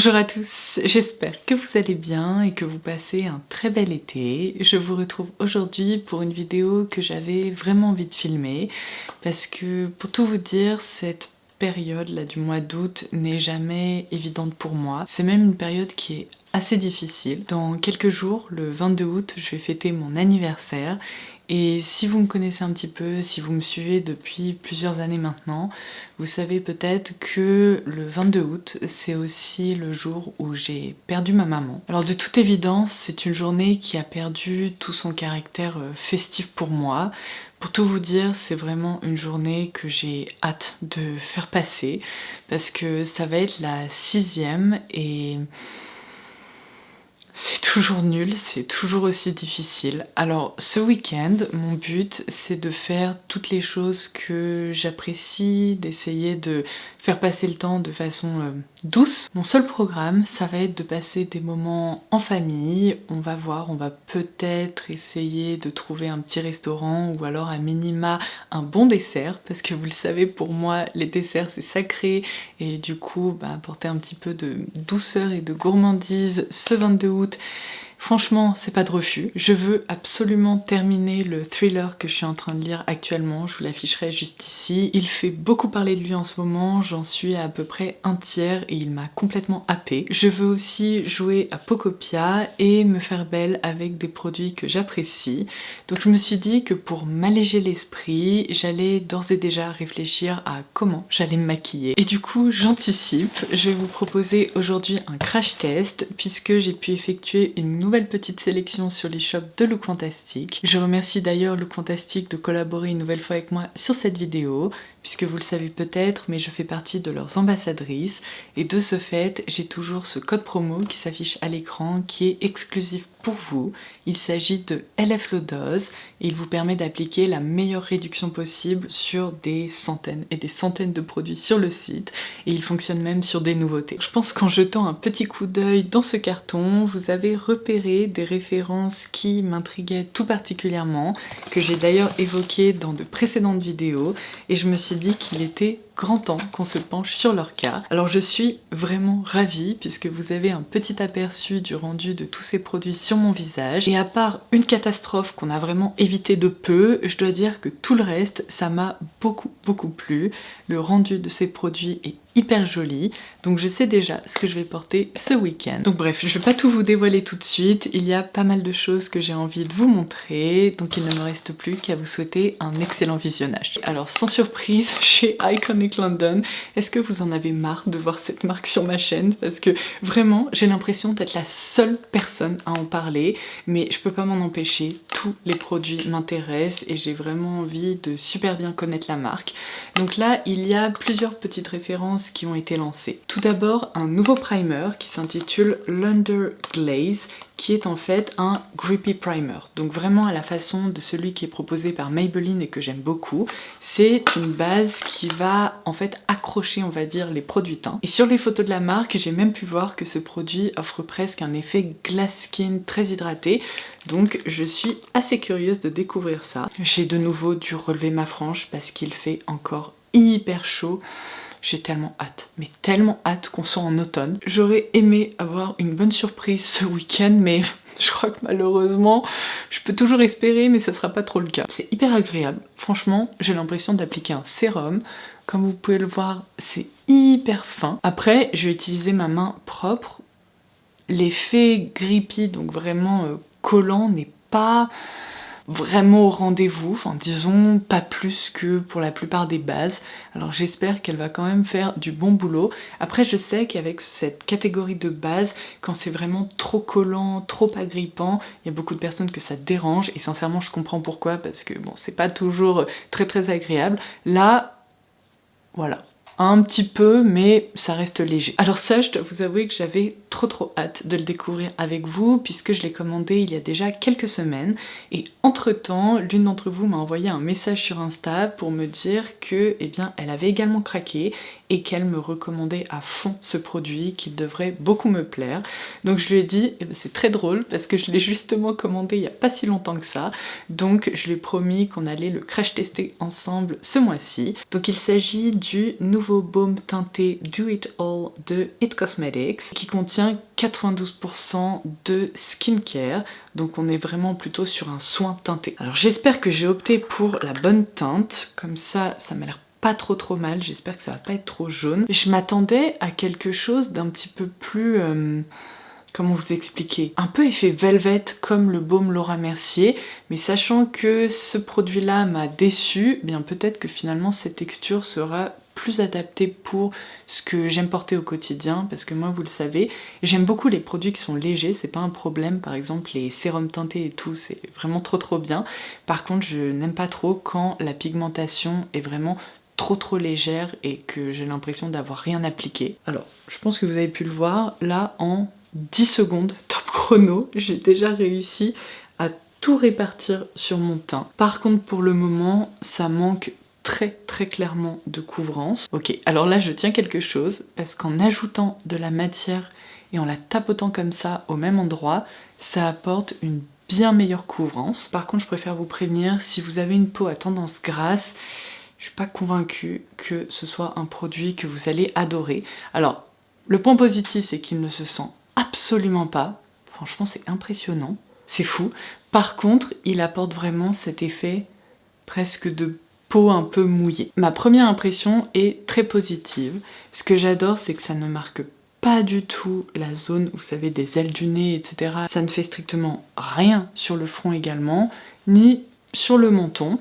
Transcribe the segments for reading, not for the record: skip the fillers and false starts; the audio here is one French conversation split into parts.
Bonjour à tous, j'espère que vous allez bien et que vous passez un très bel été. Je vous retrouve aujourd'hui pour une vidéo que j'avais vraiment envie de filmer parce que pour tout vous dire, cette période là du mois d'août n'est jamais évidente pour moi. C'est même une période qui est assez difficile. Dans quelques jours, le 22 août, je vais fêter mon anniversaire. Et si vous me connaissez un petit peu, si vous me suivez depuis plusieurs années maintenant, vous savez peut-être que le 22 août, c'est aussi le jour où j'ai perdu ma maman. Alors de toute évidence, c'est une journée qui a perdu tout son caractère festif pour moi. Pour tout vous dire, c'est vraiment une journée que j'ai hâte de faire passer, parce que ça va être la 6e et... c'est toujours nul, c'est toujours aussi difficile. Alors ce week-end, mon but c'est de faire toutes les choses que j'apprécie, d'essayer de faire passer le temps de façon douce. Mon seul programme, ça va être de passer des moments en famille. On va voir, on va peut-être essayer de trouver un petit restaurant ou alors à minima un bon dessert, parce que vous le savez, pour moi les desserts c'est sacré et du coup apporter un petit peu de douceur et de gourmandise ce 22 août. Franchement, c'est pas de refus. Je veux absolument terminer le thriller que je suis en train de lire actuellement. Je vous l'afficherai juste ici. Il fait beaucoup parler de lui en ce moment. J'en suis à peu près un tiers et il m'a complètement happée. Je veux aussi jouer à Pocopia et me faire belle avec des produits que j'apprécie. Donc je me suis dit que pour m'alléger l'esprit, j'allais d'ores et déjà réfléchir à comment j'allais me maquiller. Et du coup, j'anticipe. Je vais vous proposer aujourd'hui un crash test puisque j'ai pu effectuer une nouvelle petite sélection sur les shops de Look Fantastic. Je remercie d'ailleurs Look Fantastic de collaborer une nouvelle fois avec moi sur cette vidéo, puisque vous le savez peut-être, mais je fais partie de leurs ambassadrices, et de ce fait, j'ai toujours ce code promo qui s'affiche à l'écran, qui est exclusif pour vous. Il s'agit de LF Lodose, et il vous permet d'appliquer la meilleure réduction possible sur des centaines et des centaines de produits sur le site, et il fonctionne même sur des nouveautés. Je pense qu'en jetant un petit coup d'œil dans ce carton, vous avez repéré des références qui m'intriguaient tout particulièrement, que j'ai d'ailleurs évoquées dans de précédentes vidéos, et je me suis dit qu'il était grand temps qu'on se penche sur leur cas. Alors je suis vraiment ravie puisque vous avez un petit aperçu du rendu de tous ces produits sur mon visage, et à part une catastrophe qu'on a vraiment évité de peu, je dois dire que tout le reste ça m'a beaucoup plu. Le rendu de ces produits est hyper joli, donc je sais déjà ce que je vais porter ce week-end. Donc bref, je vais pas tout vous dévoiler tout de suite, il y a pas mal de choses que j'ai envie de vous montrer, donc il ne me reste plus qu'à vous souhaiter un excellent visionnage. Alors sans surprise, chez Iconic London, est-ce que vous en avez marre de voir cette marque sur ma chaîne? Parce que vraiment, j'ai l'impression d'être la seule personne à en parler, mais je peux pas m'en empêcher, tous les produits m'intéressent et j'ai vraiment envie de super bien connaître la marque. Donc là, il y a plusieurs petites références qui ont été lancées. Tout d'abord, un nouveau primer qui s'intitule Lunder Glaze, qui est en fait un Grippy Primer. Donc vraiment à la façon de celui qui est proposé par Maybelline et que j'aime beaucoup. C'est une base qui va en fait accrocher, on va dire, les produits teints. Et sur les photos de la marque, j'ai même pu voir que ce produit offre presque un effet glass skin très hydraté. Donc je suis assez curieuse de découvrir ça. J'ai de nouveau dû relever ma frange parce qu'il fait encore hyper chaud. J'ai tellement hâte, mais tellement hâte qu'on soit en automne. J'aurais aimé avoir une bonne surprise ce week-end, mais je crois que malheureusement, je peux toujours espérer, mais ça sera pas trop le cas. C'est hyper agréable. Franchement, j'ai l'impression d'appliquer un sérum. Comme vous pouvez le voir, c'est hyper fin. Après, je vais utiliser ma main propre. L'effet grippy, donc vraiment collant, n'est pas vraiment au rendez-vous, enfin disons pas plus que pour la plupart des bases. Alors j'espère qu'elle va quand même faire du bon boulot. Après je sais qu'avec cette catégorie de base, quand c'est vraiment trop collant, trop agrippant, il y a beaucoup de personnes que ça dérange et sincèrement je comprends pourquoi, parce que bon, c'est pas toujours très agréable. Là, voilà. Un petit peu, mais ça reste léger. Alors ça, je dois vous avouer que j'avais trop hâte de le découvrir avec vous puisque je l'ai commandé il y a déjà quelques semaines et entre temps l'une d'entre vous m'a envoyé un message sur Insta pour me dire que eh bien, elle avait également craqué et qu'elle me recommandait à fond ce produit, qu'il devrait beaucoup me plaire. Donc je lui ai dit, eh ben, c'est très drôle parce que je l'ai justement commandé il n'y a pas si longtemps que ça, donc je lui ai promis qu'on allait le crash tester ensemble ce mois-ci. Donc il s'agit du nouveau baume teinté Do It All de It Cosmetics qui contient 92% de skincare, donc on est vraiment plutôt sur un soin teinté. Alors j'espère que j'ai opté pour la bonne teinte, comme ça m'a l'air pas trop mal, j'espère que ça va pas être trop jaune. Je m'attendais à quelque chose d'un petit peu plus... comment vous expliquer? Un peu effet velvet comme le baume Laura Mercier, mais sachant que ce produit-là m'a déçue, bien peut-être que finalement cette texture sera plus adaptée pour ce que j'aime porter au quotidien, parce que moi vous le savez, j'aime beaucoup les produits qui sont légers, c'est pas un problème, par exemple les sérums teintés et tout, c'est vraiment trop bien. Par contre je n'aime pas trop quand la pigmentation est vraiment trop légère et que j'ai l'impression d'avoir rien appliqué. Alors je pense que vous avez pu le voir, là en 10 secondes, top chrono, j'ai déjà réussi à tout répartir sur mon teint. Par contre pour le moment ça manque très clairement de couvrance. Ok, alors là je tiens quelque chose parce qu'en ajoutant de la matière et en la tapotant comme ça au même endroit, ça apporte une bien meilleure couvrance. Par contre je préfère vous prévenir, si vous avez une peau à tendance grasse, je suis pas convaincue que ce soit un produit que vous allez adorer. Alors le point positif c'est qu'il ne se sent absolument pas, franchement c'est impressionnant, c'est fou. Par contre il apporte vraiment cet effet presque de peau un peu mouillée. Ma première impression est très positive. Ce que j'adore c'est que ça ne marque pas du tout la zone, vous savez, des ailes du nez, etc. Ça ne fait strictement rien sur le front également, ni sur le menton.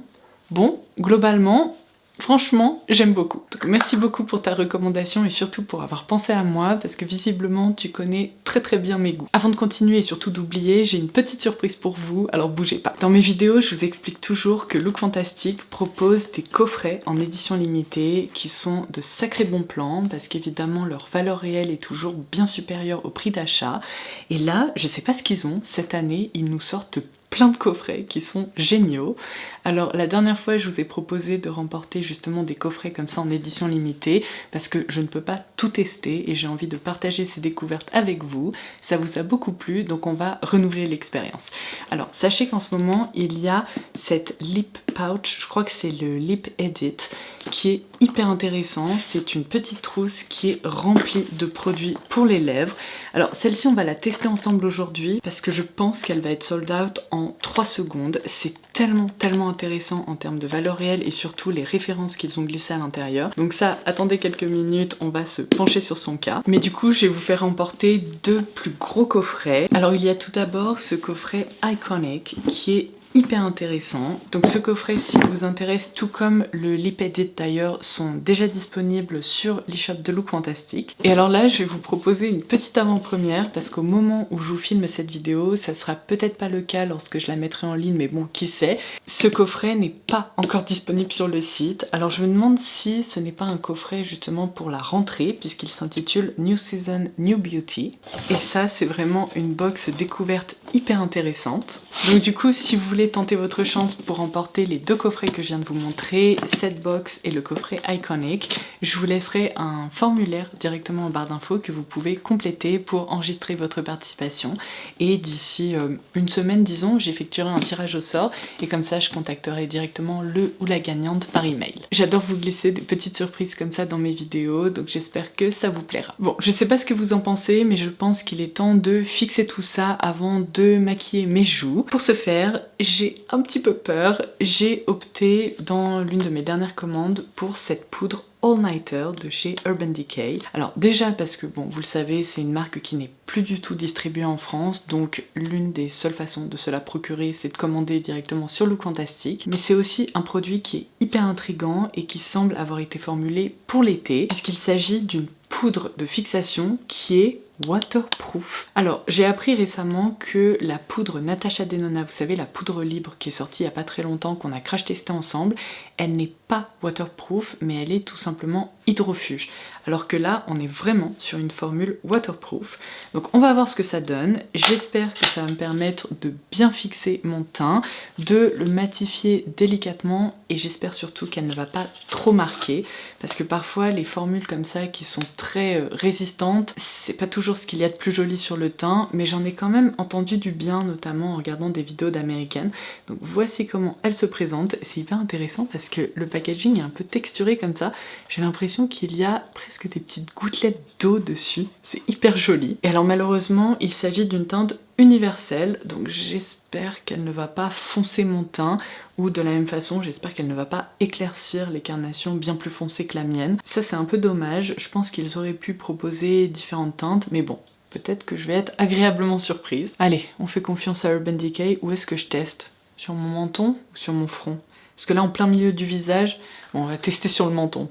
Bon, globalement, franchement, j'aime beaucoup. Donc merci beaucoup pour ta recommandation et surtout pour avoir pensé à moi parce que visiblement tu connais très bien mes goûts. Avant de continuer et surtout d'oublier, j'ai une petite surprise pour vous, alors bougez pas. Dans mes vidéos, je vous explique toujours que Look Fantastic propose des coffrets en édition limitée qui sont de sacrés bons plans parce qu'évidemment leur valeur réelle est toujours bien supérieure au prix d'achat. Et là, je sais pas ce qu'ils ont, cette année, ils nous sortent plein de coffrets qui sont géniaux. Alors la dernière fois je vous ai proposé de remporter justement des coffrets comme ça en édition limitée parce que je ne peux pas tout tester et j'ai envie de partager ces découvertes avec vous. Ça vous a beaucoup plu donc on va renouveler l'expérience. Alors sachez qu'en ce moment il y a cette lip pouch, je crois que c'est le Lip Edit, qui est hyper intéressant. C'est une petite trousse qui est remplie de produits pour les lèvres. Alors celle-ci on va la tester ensemble aujourd'hui parce que je pense qu'elle va être sold out en 3 secondes. C'est tellement intéressant en termes de valeur réelle et surtout les références qu'ils ont glissées à l'intérieur. Donc ça, attendez quelques minutes, on va se pencher sur son cas. Mais du coup, je vais vous faire remporter 2 plus gros coffrets. Alors il y a tout d'abord ce coffret Iconic qui est hyper intéressant. Donc ce coffret, s'il vous intéresse, tout comme le Lip Edit d'ailleurs, sont déjà disponibles sur l'e-shop de Look Fantastic. Et alors là, je vais vous proposer une petite avant-première parce qu'au moment où je vous filme cette vidéo, ça sera peut-être pas le cas lorsque je la mettrai en ligne, mais bon, qui sait. Ce coffret n'est pas encore disponible sur le site. Alors je me demande si ce n'est pas un coffret justement pour la rentrée, puisqu'il s'intitule New Season, New Beauty. Et ça, c'est vraiment une box découverte hyper intéressante. Donc du coup, si vous voulez tenter votre chance pour remporter les 2 coffrets que je viens de vous montrer, cette box et le coffret Iconic, je vous laisserai un formulaire directement en barre d'infos que vous pouvez compléter pour enregistrer votre participation. Et d'ici une semaine, disons, j'effectuerai un tirage au sort et comme ça, je contacterai directement le ou la gagnante par email. J'adore vous glisser des petites surprises comme ça dans mes vidéos, donc j'espère que ça vous plaira. Bon, je sais pas ce que vous en pensez, mais je pense qu'il est temps de fixer tout ça avant de maquiller mes joues. Pour ce faire, j'ai un petit peu peur. J'ai opté dans l'une de mes dernières commandes pour cette poudre All Nighter de chez Urban Decay. Alors déjà parce que bon, vous le savez, c'est une marque qui n'est plus du tout distribuée en France, donc l'une des seules façons de se la procurer, c'est de commander directement sur Look Fantastic. Mais c'est aussi un produit qui est hyper intriguant et qui semble avoir été formulé pour l'été, puisqu'il s'agit d'une poudre de fixation qui est waterproof. Alors, j'ai appris récemment que la poudre Natasha Denona, vous savez, la poudre libre qui est sortie il n'y a pas très longtemps, qu'on a crash testé ensemble, elle n'est pas waterproof, mais elle est tout simplement hydrofuge. Alors que là, on est vraiment sur une formule waterproof. Donc on va voir ce que ça donne. J'espère que ça va me permettre de bien fixer mon teint, de le matifier délicatement, et j'espère surtout qu'elle ne va pas trop marquer, parce que parfois les formules comme ça qui sont très résistantes, c'est pas toujours ce qu'il y a de plus joli sur le teint, mais j'en ai quand même entendu du bien, notamment en regardant des vidéos d'américaines. Donc voici comment elle se présente. C'est hyper intéressant parce que le packaging est un peu texturé comme ça. J'ai l'impression qu'il y a presque des petites gouttelettes d'eau dessus. C'est hyper joli. Et alors malheureusement, il s'agit d'une teinte universelle, donc j'espère qu'elle ne va pas foncer mon teint, ou de la même façon, j'espère qu'elle ne va pas éclaircir les carnations bien plus foncées que la mienne. Ça, c'est un peu dommage. Je pense qu'ils auraient pu proposer différentes teintes, mais bon, peut-être que je vais être agréablement surprise. Allez, on fait confiance à Urban Decay. Où est-ce que je teste? Sur mon menton ou sur mon front? Parce que là, en plein milieu du visage, bon, on va tester sur le menton.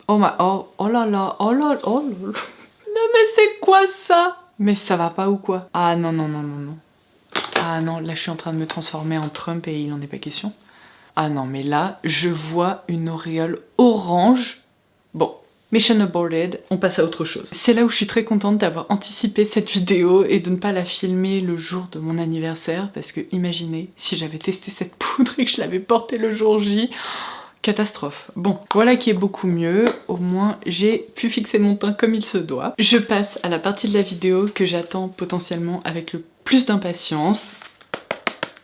Oh là là, oh là là, oh là là. Non mais c'est quoi ça? Mais ça va pas ou quoi? Ah non, non, non, non, non. Ah non, là je suis en train de me transformer en Trump et il en est pas question. Ah non, mais là, je vois une auréole orange. Bon, mission aborted, on passe à autre chose. C'est là où je suis très contente d'avoir anticipé cette vidéo et de ne pas la filmer le jour de mon anniversaire, parce que imaginez si j'avais testé cette poudre et que je l'avais portée le jour J. Catastrophe. Bon, voilà qui est beaucoup mieux, au moins j'ai pu fixer mon teint comme il se doit. Je passe à la partie de la vidéo que j'attends potentiellement avec le plus d'impatience.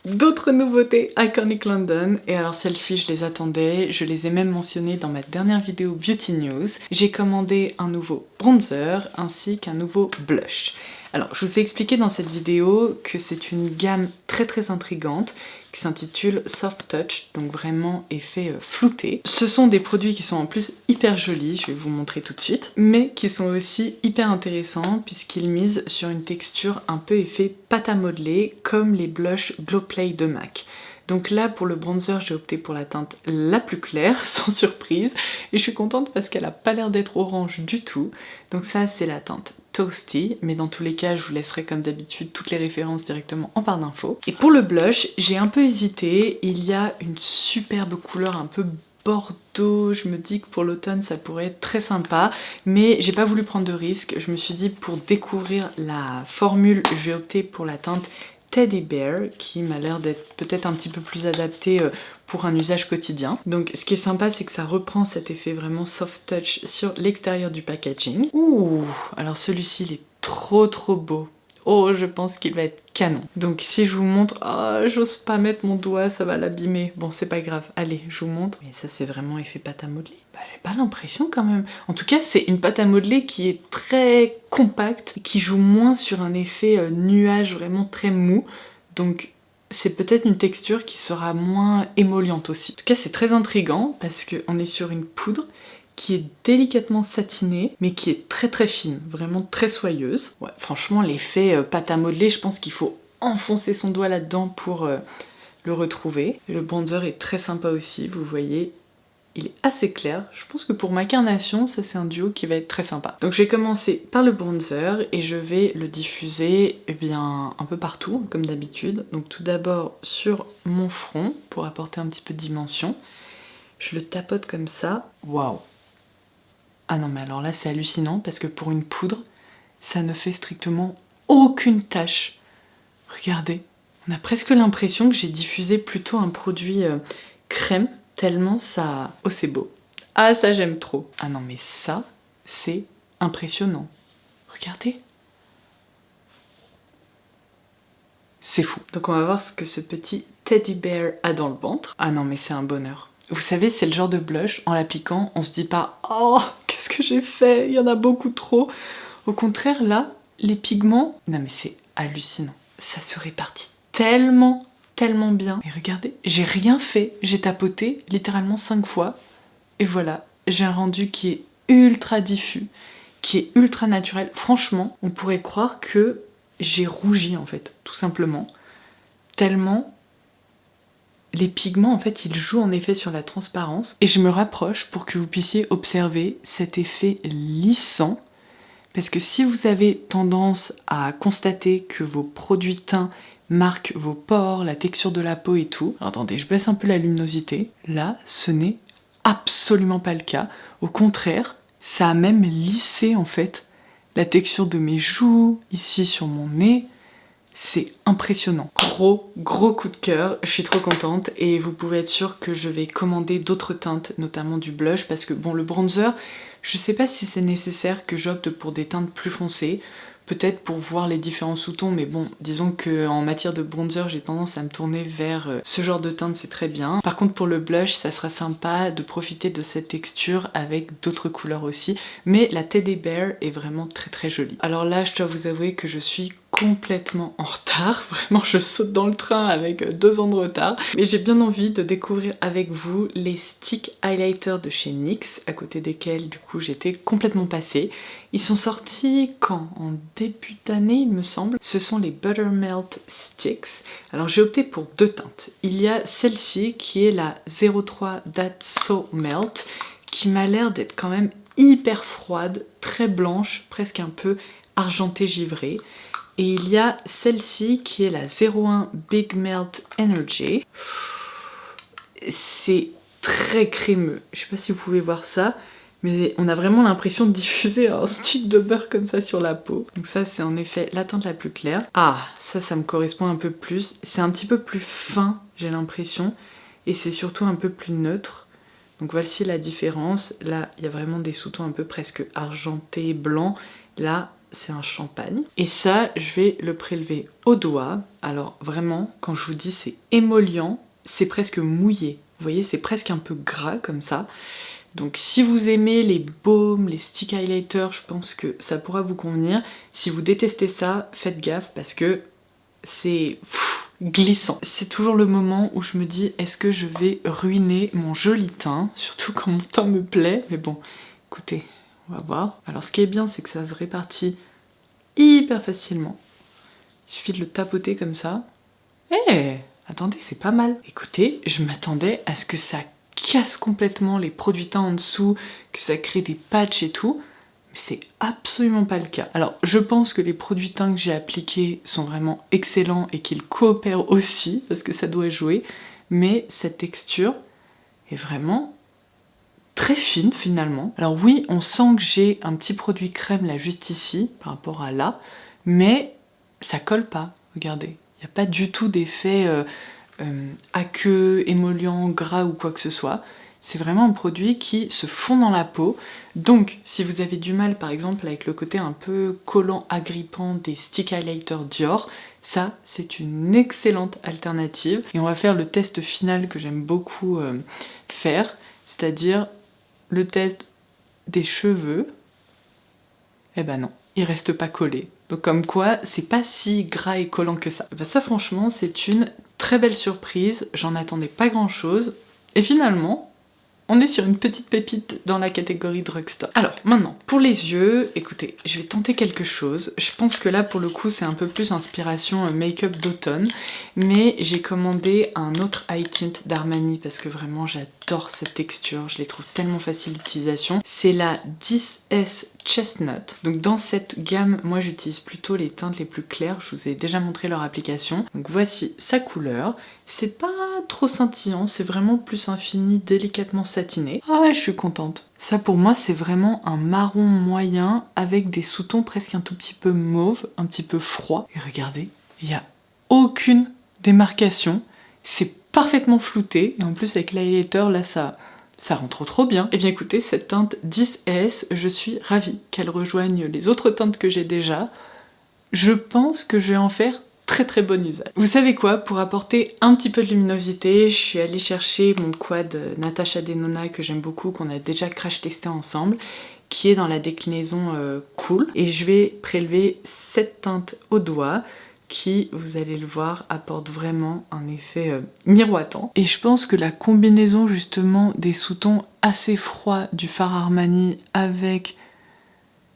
D'autres nouveautés Iconic London, et alors celles-ci je les attendais, je les ai même mentionnées dans ma dernière vidéo Beauty News. J'ai commandé un nouveau bronzer ainsi qu'un nouveau blush. Alors je vous ai expliqué dans cette vidéo que c'est une gamme très intrigante qui s'intitule Soft Touch, donc vraiment effet flouté. Ce sont des produits qui sont en plus hyper jolis, je vais vous montrer tout de suite, mais qui sont aussi hyper intéressants puisqu'ils misent sur une texture un peu effet pâte à modeler comme les blushs Glow Play de MAC. Donc là pour le bronzer j'ai opté pour la teinte la plus claire, sans surprise, et je suis contente parce qu'elle a pas l'air d'être orange du tout. Donc ça c'est la teinte Toasty, mais dans tous les cas je vous laisserai comme d'habitude toutes les références directement en barre d'infos. Et pour le blush, j'ai un peu hésité, il y a une superbe couleur un peu bordeaux, je me dis que pour l'automne ça pourrait être très sympa, mais j'ai pas voulu prendre de risque, je me suis dit pour découvrir la formule, je vais opter pour la teinte Teddy Bear, qui m'a l'air d'être peut-être un petit peu plus adapté pour un usage quotidien. Donc ce qui est sympa, c'est que ça reprend cet effet vraiment soft touch sur l'extérieur du packaging. Ouh, alors celui-ci, il est trop beau. Oh, je pense qu'il va être canon. Donc si je vous montre... Ah, j'ose pas mettre mon doigt, ça va l'abîmer. Bon, c'est pas grave. Allez, je vous montre. Mais ça, c'est vraiment effet pâte à modeler. Bah, j'ai pas l'impression quand même. En tout cas, c'est une pâte à modeler qui est très compacte, qui joue moins sur un effet nuage vraiment très mou. Donc c'est peut-être une texture qui sera moins émolliente aussi. En tout cas, c'est très intriguant parce qu'on est sur une poudre qui est délicatement satinée, mais qui est très fine, vraiment très soyeuse. Ouais, franchement, l'effet pâte à modeler, je pense qu'il faut enfoncer son doigt là-dedans pour le retrouver. Et le bronzer est très sympa aussi, vous voyez, il est assez clair. Je pense que pour ma carnation, ça c'est un duo qui va être très sympa. Donc je vais commencer par le bronzer et je vais le diffuser un peu partout, comme d'habitude. Donc tout d'abord sur mon front, pour apporter un petit peu de dimension. Je le tapote comme ça. Waouh! Ah non mais alors là c'est hallucinant parce que pour une poudre, ça ne fait strictement aucune tache. Regardez, on a presque l'impression que j'ai diffusé plutôt un produit crème, tellement ça... Oh c'est beau. Ah ça j'aime trop. Ah non mais ça, c'est impressionnant. Regardez. C'est fou. Donc on va voir ce que ce petit Teddy Bear a dans le ventre. Ah non mais c'est un bonheur. Vous savez, c'est le genre de blush, en l'appliquant, on se dit pas « Oh, qu'est-ce que j'ai fait? Il y en a beaucoup trop !» Au contraire, là, les pigments... Non mais c'est hallucinant. Ça se répartit tellement bien. Mais regardez, j'ai rien fait. J'ai tapoté littéralement 5 fois. Et voilà, j'ai un rendu qui est ultra diffus, qui est ultra naturel. Franchement, on pourrait croire que j'ai rougi en fait, tout simplement. Tellement... Les pigments, en fait, ils jouent en effet sur la transparence. Et je me rapproche pour que vous puissiez observer cet effet lissant. Parce que si vous avez tendance à constater que vos produits teints marquent vos pores, la texture de la peau et tout... Alors, attendez, je baisse un peu la luminosité. Là, ce n'est absolument pas le cas. Au contraire, ça a même lissé en fait la texture de mes joues, ici sur mon nez. C'est impressionnant. Gros coup de cœur, je suis trop contente et vous pouvez être sûr que je vais commander d'autres teintes, notamment du blush, parce que bon, le bronzer, je sais pas si c'est nécessaire que j'opte pour des teintes plus foncées, peut-être pour voir les différents sous-tons, mais bon, disons qu'en matière de bronzer, j'ai tendance à me tourner vers ce genre de teinte, c'est très bien. Par contre, pour le blush, ça sera sympa de profiter de cette texture avec d'autres couleurs aussi, mais la Teddy Bear est vraiment très jolie. Alors là, je dois vous avouer que je suis complètement en retard, vraiment je saute dans le train avec 2 ans de retard, mais j'ai bien envie de découvrir avec vous les stick highlighters de chez NYX, à côté desquels du coup j'étais complètement passée. Ils sont sortis quand? En début d'année il me semble. Ce sont les Buttermelt Sticks. Alors j'ai opté pour 2 teintes. Il y a celle-ci qui est la 03 That's So Melt, qui m'a l'air d'être quand même hyper froide, très blanche, presque un peu argentée givrée. Et il y a celle-ci qui est la 01 Big Melt Energy. C'est très crémeux. Je sais pas si vous pouvez voir ça, mais on a vraiment l'impression de diffuser un stick de beurre comme ça sur la peau. Donc ça, c'est en effet la teinte la plus claire. Ah, ça me correspond un peu plus. C'est un petit peu plus fin, j'ai l'impression. Et c'est surtout un peu plus neutre. Donc voici la différence. Là, il y a vraiment des sous-tons un peu presque argentés, blancs. Là, c'est un champagne. Et ça, je vais le prélever au doigt. Alors vraiment, quand je vous dis c'est émollient, c'est presque mouillé. Vous voyez, c'est presque un peu gras comme ça. Donc si vous aimez les baumes, les stick highlighters, je pense que ça pourra vous convenir. Si vous détestez ça, faites gaffe parce que c'est glissant. C'est toujours le moment où je me dis, est-ce que je vais ruiner mon joli teint? Surtout quand mon teint me plaît. Mais bon, écoutez... on va voir. Alors ce qui est bien, c'est que ça se répartit hyper facilement. Il suffit de le tapoter comme ça. Eh, attendez, c'est pas mal. Écoutez, je m'attendais à ce que ça casse complètement les produits teints en dessous, que ça crée des patchs et tout. Mais c'est absolument pas le cas. Alors, je pense que les produits teints que j'ai appliqués sont vraiment excellents et qu'ils coopèrent aussi, parce que ça doit jouer. Mais cette texture est vraiment... très fine finalement. Alors oui, on sent que j'ai un petit produit crème là juste ici par rapport à là, mais ça colle pas, regardez. Il n'y a pas du tout d'effet aqueux, émollient, gras ou quoi que ce soit. C'est vraiment un produit qui se fond dans la peau. Donc si vous avez du mal par exemple avec le côté un peu collant, agrippant des stick highlighters Dior, ça c'est une excellente alternative. Et on va faire le test final que j'aime beaucoup faire, c'est-à-dire le test des cheveux. Eh ben non, il reste pas collé. Donc comme quoi, c'est pas si gras et collant que ça. Ben ça franchement, c'est une très belle surprise, j'en attendais pas grand chose. Et finalement, on est sur une petite pépite dans la catégorie drugstore. Alors maintenant, pour les yeux, écoutez, je vais tenter quelque chose. Je pense que là pour le coup c'est un peu plus inspiration make-up d'automne, mais j'ai commandé un autre eye tint d'Armani parce que vraiment j'adore cette texture, je les trouve tellement faciles d'utilisation. C'est la 10S Chestnut. Donc dans cette gamme, moi j'utilise plutôt les teintes les plus claires, je vous ai déjà montré leur application. Donc voici sa couleur. C'est pas trop scintillant, c'est vraiment plus infini, délicatement satiné. Ah, je suis contente. Ça pour moi c'est vraiment un marron moyen avec des sous-tons presque un tout petit peu mauve, un petit peu froid. Et regardez, il n'y a aucune démarcation, c'est parfaitement flouté. Et en plus avec l'highlighter là ça rentre trop bien. Et bien écoutez, cette teinte 10S, je suis ravie qu'elle rejoigne les autres teintes que j'ai déjà. Je pense que je vais en faire très bon usage. Vous savez quoi, pour apporter un petit peu de luminosité, je suis allée chercher mon quad Natasha Denona que j'aime beaucoup, qu'on a déjà crash testé ensemble, qui est dans la déclinaison Cool. Et je vais prélever cette teinte au doigt qui, vous allez le voir, apporte vraiment un effet miroitant. Et je pense que la combinaison justement des sous-tons assez froids du fard Armani avec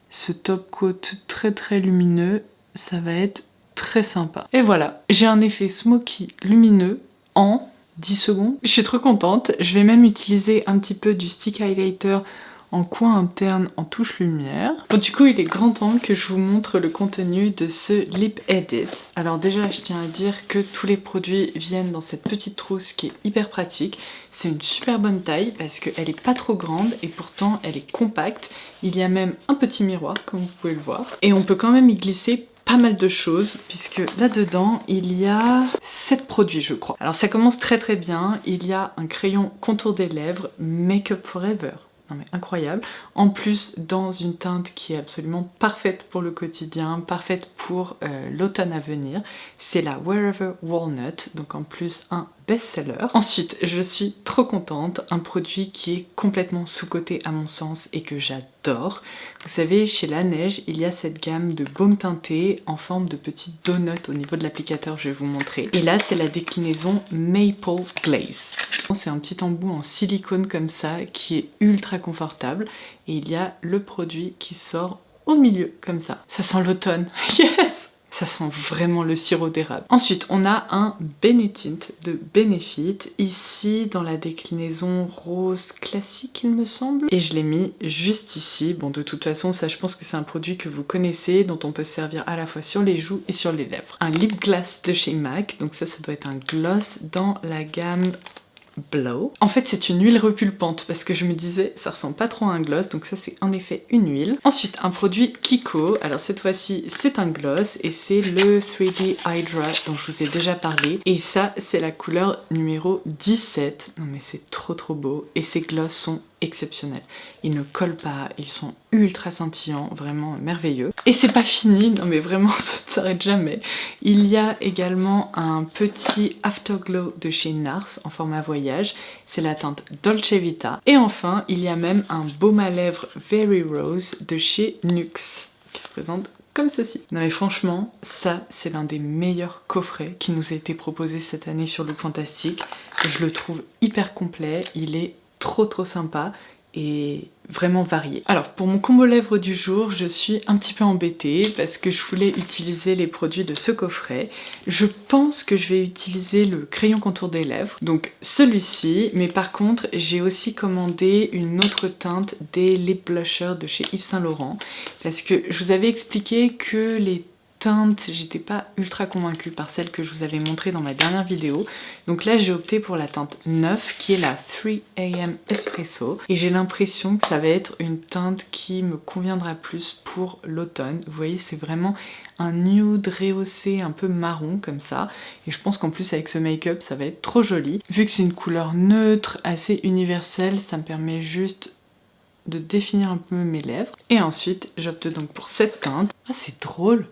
ce top coat très lumineux, ça va être très sympa. Et voilà, j'ai un effet smoky lumineux en 10 secondes. Je suis trop contente. Je vais même utiliser un petit peu du stick highlighter en coin interne en touche lumière. Bon, du coup, il est grand temps que je vous montre le contenu de ce Lip Edit. Alors déjà, je tiens à dire que tous les produits viennent dans cette petite trousse qui est hyper pratique. C'est une super bonne taille parce qu'elle est pas trop grande et pourtant elle est compacte. Il y a même un petit miroir, comme vous pouvez le voir. Et on peut quand même y glisser pas mal de choses, puisque là-dedans, il y a 7 produits, je crois. Alors ça commence très très bien. Il y a un crayon contour des lèvres Make Up Forever. Non mais incroyable. En plus, dans une teinte qui est absolument parfaite pour le quotidien, parfaite pour l'automne à venir. C'est la Wherever Walnut, donc en plus un best-seller. Ensuite, je suis trop contente, un produit qui est complètement sous-coté à mon sens et que j'adore. Vous savez, chez La Neige, il y a cette gamme de baumes teintés en forme de petits donuts au niveau de l'applicateur, je vais vous montrer. Et là, c'est la déclinaison Maple Glaze. C'est un petit embout en silicone comme ça qui est ultra confortable et il y a le produit qui sort au milieu comme ça. Ça sent l'automne, yes! Ça sent vraiment le sirop d'érable. Ensuite, on a un Benetint de Benefit, ici dans la déclinaison rose classique, il me semble. Et je l'ai mis juste ici. Bon, de toute façon, ça, je pense que c'est un produit que vous connaissez, dont on peut se servir à la fois sur les joues et sur les lèvres. Un lip gloss de chez MAC, donc ça doit être un gloss dans la gamme Blow. En fait, c'est une huile repulpante parce que je me disais ça ressemble pas trop à un gloss, donc ça c'est en effet une huile. Ensuite, un produit Kiko. Alors cette fois-ci, c'est un gloss et c'est le 3D Hydra dont je vous ai déjà parlé. Et ça, c'est la couleur numéro 17. Non mais c'est trop beau et ces gloss sont exceptionnels. Ils ne collent pas, ils sont ultra scintillants, vraiment merveilleux. Et c'est pas fini, non mais vraiment ça ne s'arrête jamais. Il y a également un petit Afterglow de chez NARS en format voyage, c'est la teinte Dolce Vita. Et enfin, il y a même un baume à lèvres Very Rose de chez NYX qui se présente comme ceci. Non mais franchement, ça c'est l'un des meilleurs coffrets qui nous a été proposé cette année sur Look Fantastic. Je le trouve hyper complet, il est trop sympa et vraiment varié. Alors pour mon combo lèvres du jour, je suis un petit peu embêtée parce que je voulais utiliser les produits de ce coffret. Je pense que je vais utiliser le crayon contour des lèvres, donc celui-ci, mais par contre j'ai aussi commandé une autre teinte des lip blushers de chez Yves Saint Laurent parce que je vous avais expliqué que les teintes, j'étais pas ultra convaincue par celle que je vous avais montrée dans ma dernière vidéo. Donc là, j'ai opté pour la teinte 9 qui est la 3am Espresso. Et j'ai l'impression que ça va être une teinte qui me conviendra plus pour l'automne. Vous voyez, c'est vraiment un nude rehaussé un peu marron comme ça. Et je pense qu'en plus avec ce make-up, ça va être trop joli. Vu que c'est une couleur neutre, assez universelle, ça me permet juste de définir un peu mes lèvres. Et ensuite, j'opte donc pour cette teinte. Ah, c'est drôle!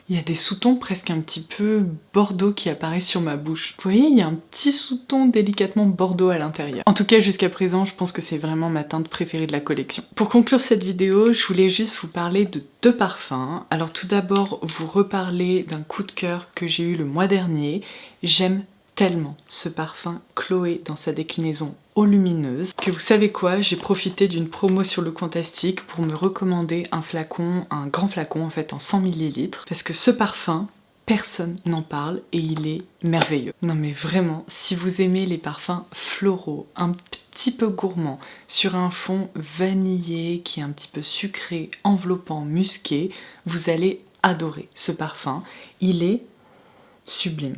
Il y a des sous-tons presque un petit peu bordeaux qui apparaissent sur ma bouche. Vous voyez, il y a un petit sous-ton délicatement bordeaux à l'intérieur. En tout cas, jusqu'à présent, je pense que c'est vraiment ma teinte préférée de la collection. Pour conclure cette vidéo, je voulais juste vous parler de 2 parfums. Alors tout d'abord, vous reparler d'un coup de cœur que j'ai eu le mois dernier. J'aime tellement ce parfum Chloé dans sa déclinaison eau lumineuse que vous savez quoi, j'ai profité d'une promo sur Look Fantastic pour me recommander un flacon, un grand flacon en fait en 100 ml parce que ce parfum, personne n'en parle et il est merveilleux. Non mais vraiment, si vous aimez les parfums floraux, un petit peu gourmands, sur un fond vanillé qui est un petit peu sucré, enveloppant, musqué, vous allez adorer ce parfum. Il est sublime.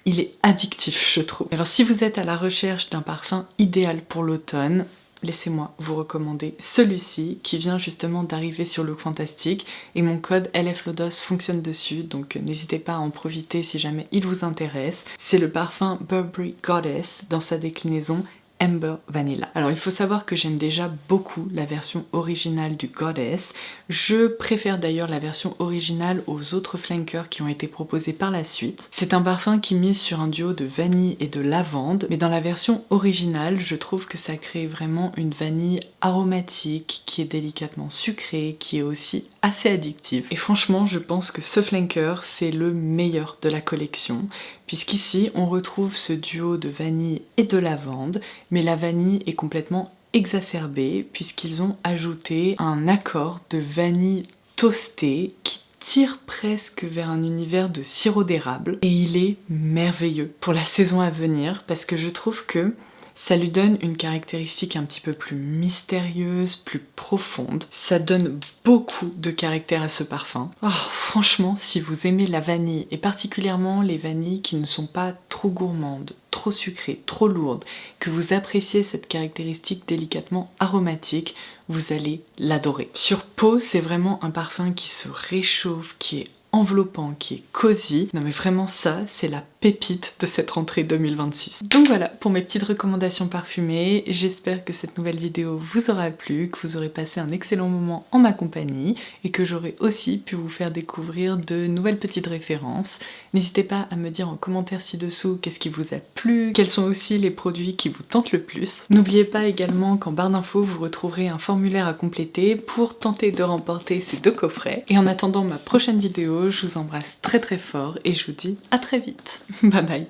Il est addictif, je trouve. Alors si vous êtes à la recherche d'un parfum idéal pour l'automne, laissez-moi vous recommander celui-ci qui vient justement d'arriver sur Look Fantastic et mon code LFLODOS fonctionne dessus, donc n'hésitez pas à en profiter si jamais il vous intéresse. C'est le parfum Burberry Goddess dans sa déclinaison Amber Vanilla. Alors il faut savoir que j'aime déjà beaucoup la version originale du Goddess. Je préfère d'ailleurs la version originale aux autres flankers qui ont été proposés par la suite. C'est un parfum qui mise sur un duo de vanille et de lavande, mais dans la version originale, je trouve que ça crée vraiment une vanille aromatique qui est délicatement sucrée, qui est aussi assez addictive. Et franchement, je pense que ce flanker, c'est le meilleur de la collection, puisqu'ici, on retrouve ce duo de vanille et de lavande, mais la vanille est complètement exacerbée, puisqu'ils ont ajouté un accord de vanille toastée qui tire presque vers un univers de sirop d'érable, et il est merveilleux pour la saison à venir, parce que je trouve que Ça lui donne une caractéristique un petit peu plus mystérieuse, plus profonde. Ça donne beaucoup de caractère à ce parfum. Oh, franchement, si vous aimez la vanille, et particulièrement les vanilles qui ne sont pas trop gourmandes, trop sucrées, trop lourdes, que vous appréciez cette caractéristique délicatement aromatique, vous allez l'adorer. Sur peau, c'est vraiment un parfum qui se réchauffe, qui est enveloppant, qui est cosy. Non mais vraiment ça, c'est la pépite de cette rentrée 2026. Donc voilà pour mes petites recommandations parfumées. J'espère que cette nouvelle vidéo vous aura plu, que vous aurez passé un excellent moment en ma compagnie et que j'aurai aussi pu vous faire découvrir de nouvelles petites références. N'hésitez pas à me dire en commentaire ci-dessous qu'est-ce qui vous a plu, quels sont aussi les produits qui vous tentent le plus. N'oubliez pas également qu'en barre d'infos vous retrouverez un formulaire à compléter pour tenter de remporter ces 2 coffrets. Et en attendant ma prochaine vidéo, je vous embrasse très très fort et je vous dis à très vite. Bye bye.